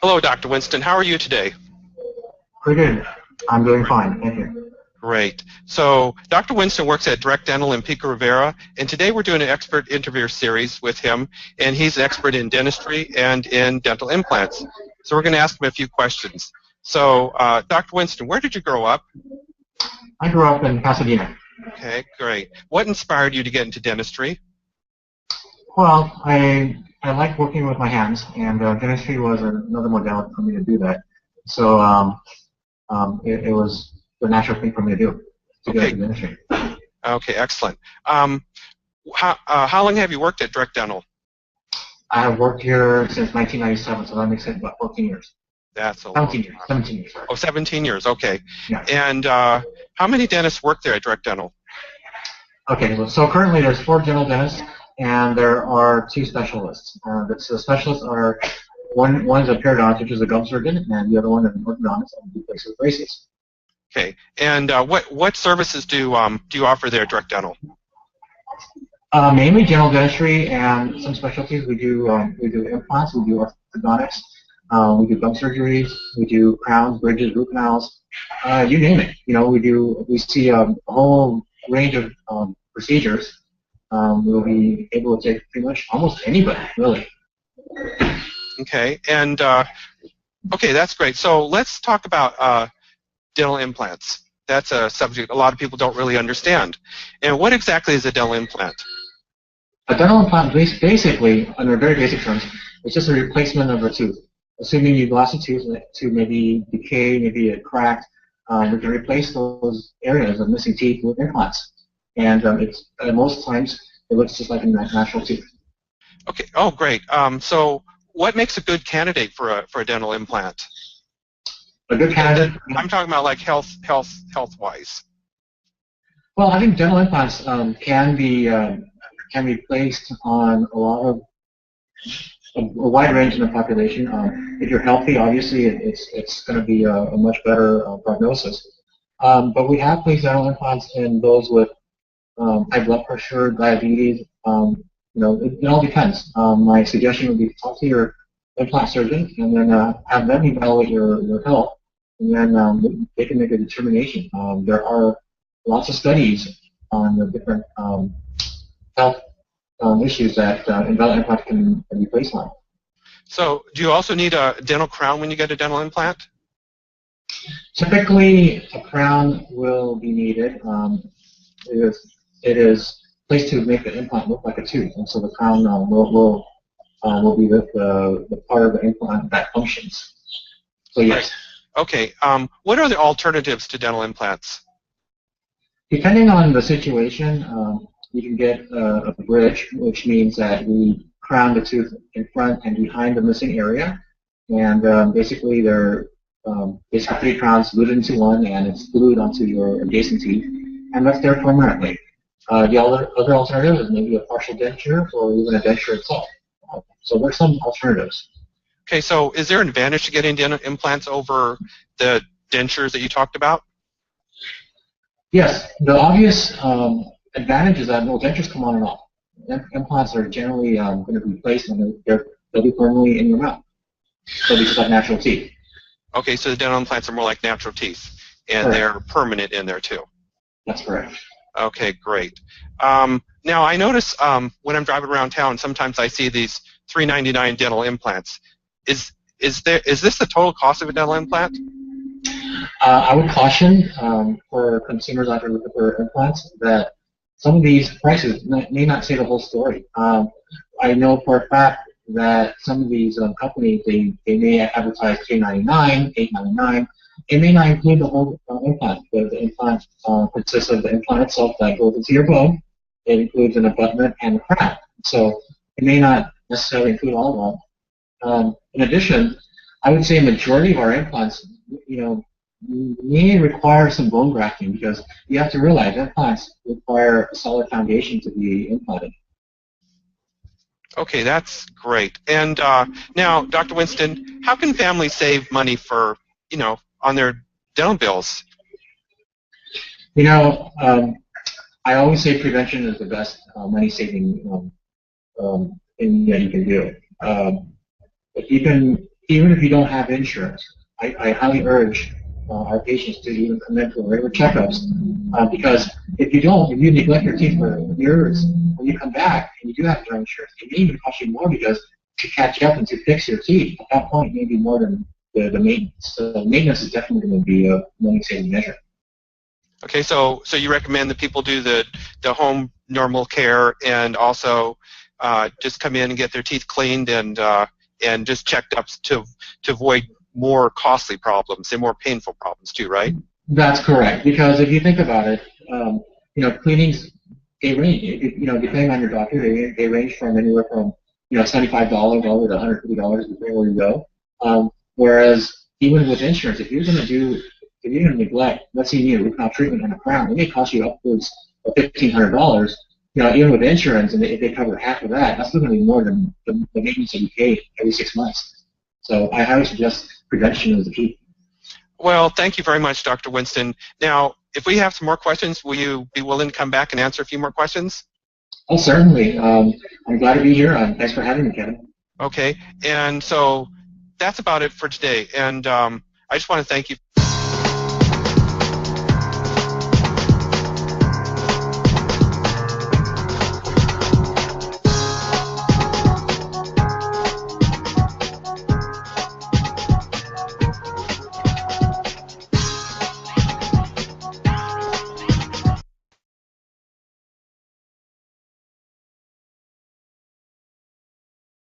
Hello, Dr. Winston. How are you today? Pretty good. I'm doing fine. Thank you. Great. So Dr. Winston works at Direct Dental in Pico Rivera, and today we're doing an expert interview series with him, and he's an expert in dentistry and in dental implants. So we're going to ask him a few questions. So, Dr. Winston, where did you grow up? I grew up in Pasadena. Okay, great. What inspired you to get into dentistry? Well, I like working with my hands, and dentistry was another modality for me to do that. So it was the natural thing for me to do, to go into dentistry. Okay, excellent. How long have you worked at Direct Dental? I have worked here since 1997, so that makes it about 14 years. That's a 17 years. 17 years. Sorry. Oh, 17 years. Okay. Yeah. And how many dentists work there at Direct Dental? Okay. Well, so currently there's 4 general dentists, and there are 2 specialists. The specialists are one is a periodontist, which is a gum surgeon, and the other one is an orthodontist, and replaces braces. Okay. And what services do you offer there at Direct Dental? Mainly general dentistry and some specialties. We do implants, we do orthodontics, we do gum surgeries, we do crowns, bridges, root canals, you name it. You know, we see a whole range of procedures. We'll be able to take pretty much almost anybody, really. Okay. And okay, that's great. So let's talk about dental implants. That's a subject a lot of people don't really understand. And what exactly is a dental implant? A dental implant, basically, under very basic terms, it's just a replacement of a tooth. Assuming you lost a tooth to maybe decay, maybe it cracked, we can replace those areas of missing teeth with implants. And most times, it looks just like a natural tooth. Okay. Oh, great. So what makes a good candidate for a dental implant? A good candidate? I'm talking about like health-wise. Well, I think dental implants can be placed on a wide range in the population. If you're healthy, obviously, it's going to be a much better prognosis. But we have placed dental implants in those with high blood pressure, diabetes. You know, it all depends. My suggestion would be to talk to your implant surgeon and then have them evaluate your health, and then they can make a determination. There are lots of studies on the different health issues that dental implants can be placed on. So, do you also need a dental crown when you get a dental implant? Typically, a crown will be needed. It is placed to make the implant look like a tooth, and so the crown will be the part of the implant that functions. So yes. Right. Okay. What are the alternatives to dental implants? Depending on the situation, you can get a bridge, which means that we crown the tooth in front and behind the missing area, and basically they're basically 3 crowns glued into one, and it's glued onto your adjacent teeth, and that's there permanently. The other alternative is maybe a partial denture or even a denture itself. So there's some alternatives. Okay, so is there an advantage to getting dental implants over the dentures that you talked about? Yes, the obvious advantage is that dentures come on and off. Implants are generally going to be placed and they'll be permanently in your mouth. So these are like natural teeth. Okay, so the dental implants are more like natural teeth, and Correct. They're permanent in there too. That's correct. Okay, great. Now I notice when I'm driving around town, sometimes I see these $3.99 dental implants. Is this the total cost of a dental implant? I would caution for consumers out there looking for implants that some of these prices may not say the whole story. I know for a fact that some of these companies, they may advertise $3.99, $8.99. It may not include the whole implant. The implant consists of the implant itself that goes into your bone. It includes an abutment and a crown. So it may not necessarily include all of that. In addition, I would say a majority of our implants, may require some bone grafting because you have to realize implants require a solid foundation to be implanted. Okay, that's great. And now, Dr. Winston, how can families save money for, on their dental bills? I always say prevention is the best money-saving thing that you can do. If you can even if you don't have insurance, I highly urge our patients to even come in for regular checkups because if you neglect your teeth for years, when you come back and you do have insurance, it may even cost you more because to catch up and to fix your teeth at that point maybe more than the maintenance. So maintenance is definitely going to be a money-saving measure. Okay, so you recommend that people do the home normal care and also just come in and get their teeth cleaned and just checked up to avoid more costly problems and more painful problems too, right? That's correct. Because if you think about it, cleanings they range. Depending on your doctor, they range from anywhere from $75 all the way to $150 depending where you go. Whereas even with insurance, if you're going to neglect, let's say you need a root canal treatment and a crown, it may cost you upwards of $1,500. Even with insurance, and if they cover half of that, that's still going to be more than the maintenance that you pay every 6 months. So I highly suggest prevention is the key. Well, thank you very much, Dr. Winston. Now, if we have some more questions, will you be willing to come back and answer a few more questions? Oh, certainly. I'm glad to be here. Thanks for having me, Kevin. Okay, and so that's about it for today. And I just want to thank you